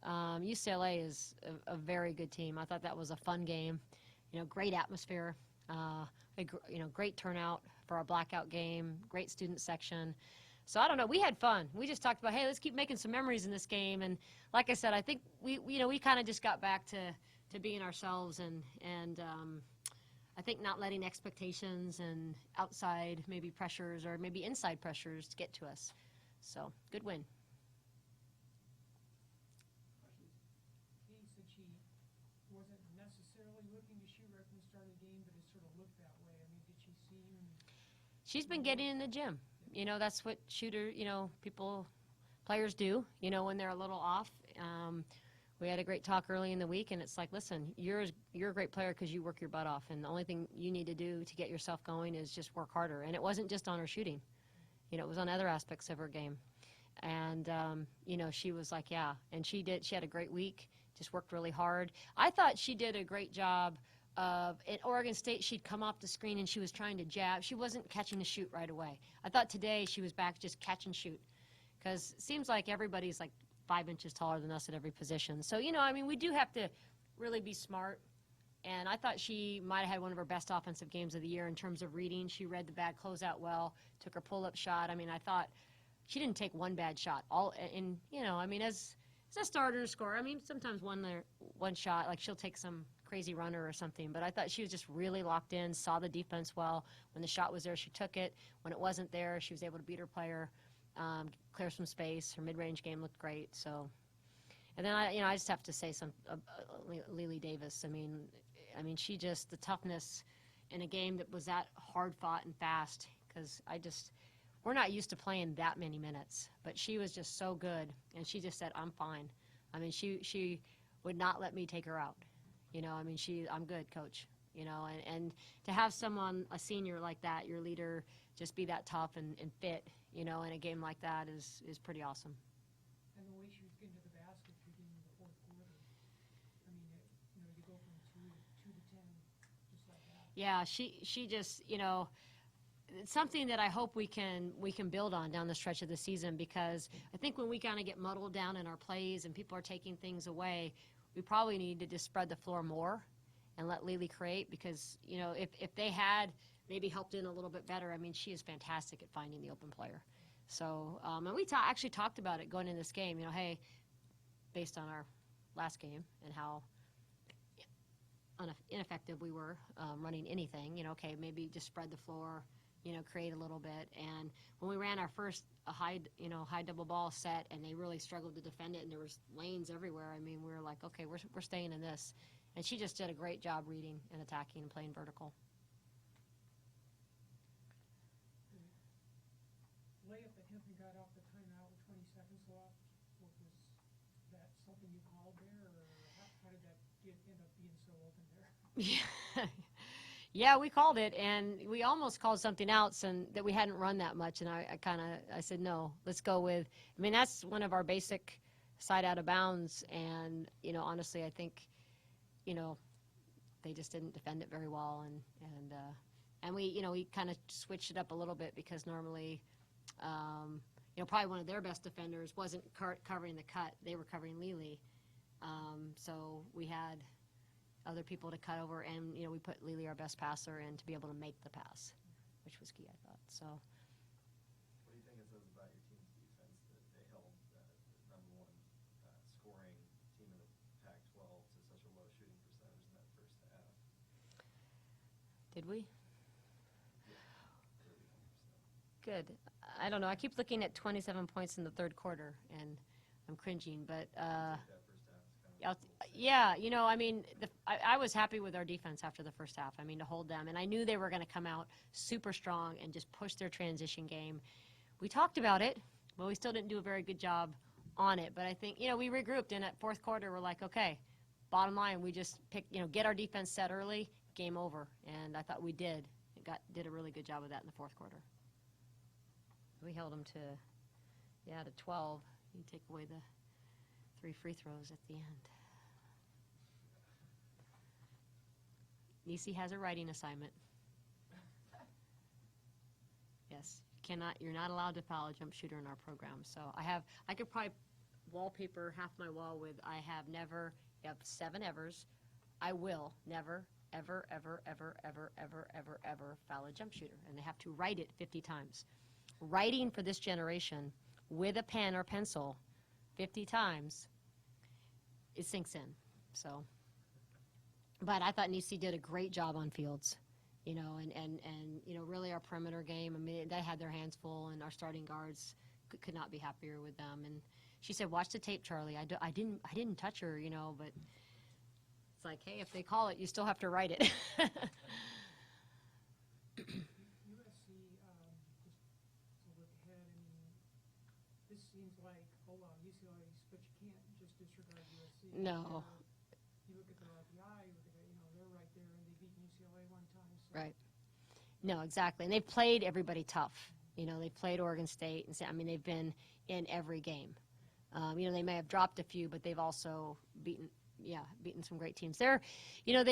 UCLA is a very good team. I thought that was a fun game. Great atmosphere. Great turnout for our blackout game. Great student section. So I don't know. We had fun. We just talked about, hey, let's keep making some memories in this game. And like I said, I think we kind of just got back to being ourselves and I think not letting expectations and outside maybe pressures or maybe inside pressures get to us. So good win. Kay said she wasn't necessarily looking to shoot right from the start of the game, but it sort of looked that way. I mean, did she seem? She's been getting in the gym. That's what players do, when they're a little off. We had a great talk early in the week, and it's like, listen, you're a great player because you work your butt off, and the only thing you need to do to get yourself going is just work harder. And it wasn't just on her shooting. It was on other aspects of her game. And, she was like, yeah. And she had a great week, just worked really hard. I thought she did a great job of, at Oregon State, she'd come off the screen and she was trying to jab. She wasn't catching the shoot right away. I thought today she was back just catch and shoot because it seems like everybody's like 5 inches taller than us at every position. So, we do have to really be smart. And I thought she might have had one of her best offensive games of the year in terms of reading. She read the bad closeout well, took her pull-up shot. I thought she didn't take one bad shot. As a starter scorer, sometimes one shot, like she'll take some crazy runner or something. But I thought she was just really locked in, saw the defense well. When the shot was there, she took it. When it wasn't there, she was able to beat her player, clear some space. Her mid-range game looked great. So, and then I just have to say Lily Davis. She just, the toughness in a game that was that hard fought and fast, because we're not used to playing that many minutes, but she was just so good, and she just said, I'm fine. She would not let me take her out. I'm good, coach. And to have someone, a senior like that, your leader, just be that tough and fit, in a game like that is pretty awesome. And the way she was getting to the basket beginning of the fourth quarter, you go from 2 to 10, just like that. Yeah, she just, it's something that I hope we can build on down the stretch of the season, because I think when we kind of get muddled down in our plays and people are taking things away, we probably need to just spread the floor more and let Lily create, because, if they had maybe helped in a little bit better, she is fantastic at finding the open player. So, and we actually talked about it going in this game, hey, based on our last game and how ineffective we were running anything, okay, maybe just spread the floor, create a little bit. And when we ran our first high double ball set and they really struggled to defend it and there was lanes everywhere, we were like, okay, we're staying in this. And she just did a great job reading and attacking and playing vertical. Layup that Hinton got off the timeout with 20 seconds left, was that something you called there, or how did that end up being so open there? Yeah, we called it, and we almost called something else and that we hadn't run that much, and I said, no, let's go with, that's one of our basic side out of bounds, and, honestly, I think, they just didn't defend it very well, and we kind of switched it up a little bit, because normally, probably one of their best defenders wasn't covering the cut. They were covering Lily. So we had other people to cut over, and, we put Lily, our best passer, in to be able to make the pass, which was key, I thought. So. What do you think it says about your team's defense that they held the #1 scoring team in the Pac-12 to such a low shooting percentage in that first half? Did we? Yeah, 31%. Good. I don't know. I keep looking at 27 points in the third quarter, and I'm cringing. But yeah, I was happy with our defense after the first half. To hold them, and I knew they were going to come out super strong and just push their transition game. We talked about it, but we still didn't do a very good job on it. But I think we regrouped, and at fourth quarter we're like, okay, bottom line, we just get our defense set early, game over, and I thought we did. Did a really good job of that in the fourth quarter. We held them to 12. You take away the 3 free throws at the end. Nisi has a writing assignment. Yes, you're not allowed to foul a jump shooter in our program. So I could probably wallpaper half my wall with I have never, you have 7 evers, I will never, ever, ever, ever, ever, ever, ever, ever foul a jump shooter. And they have to write it 50 times. Writing for this generation with a pen or pencil 50 times, it sinks in. So, but I thought NEC did a great job on Fields, you know, and you know, really our perimeter game, I mean, they had their hands full, and our starting guards could not be happier with them. And she said, watch the tape, Charlie. I didn't touch her, you know, but it's like, hey, if they call it, you still have to write it. USC, just to look ahead, I mean, this seems like, oh, well, UCLA, but you can't just disregard USC. No. You look at their RPI, you look at, you know, they're right there, and they beat UCLA one time. So. Right. No, exactly. And they've played everybody tough. You know, they've played Oregon State, and I mean, they've been in every game. You know, they may have dropped a few, but they've also beaten some great teams. They're, you know,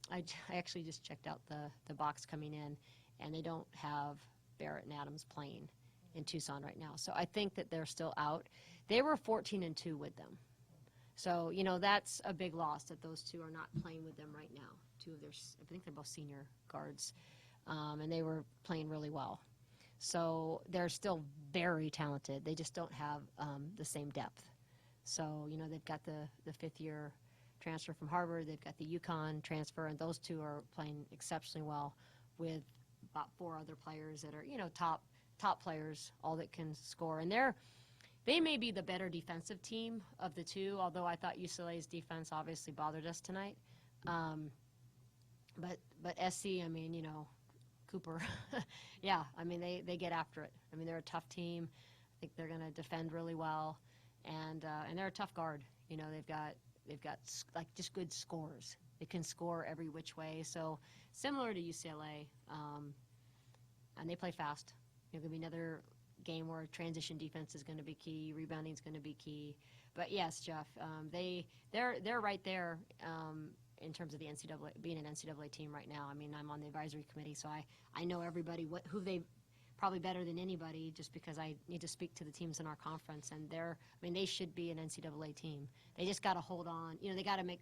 I actually just checked out the box coming in, and they don't have Barrett and Adams playing in Tucson right now. So I think that they're still out. They were 14-2 with them. So, you know, that's a big loss that those two are not playing with them right now. Two of their, I think they're both senior guards, and they were playing really well. So they're still very talented. They just don't have the same depth. So, you know, they've got the fifth-year transfer from Harvard. They've got the UConn transfer, and those two are playing exceptionally well with about 4 other players that are, you know, top players, all that can score. And they may be the better defensive team of the two, although I thought UCLA's defense obviously bothered us tonight. But SC, I mean, you know, Cooper, yeah, I mean, they get after it. I mean, they're a tough team. I think they're going to defend really well, and they're a tough guard. You know, they've got like just good scores. They can score every which way. So similar to UCLA, and they play fast. You know, going to be another game where transition defense is going to be key, rebounding is going to be key. But yes, Jeff, they're right there in terms of the NCAA, being an NCAA team right now. I mean, I'm on the advisory committee, so I know everybody, who they probably better than anybody, just because I need to speak to the teams in our conference, and they should be an NCAA team. They just got to hold on. You know, they got to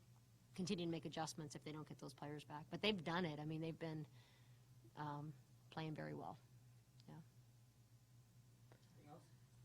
continue to make adjustments if they don't get those players back. But they've done it. I mean, they've been playing very well.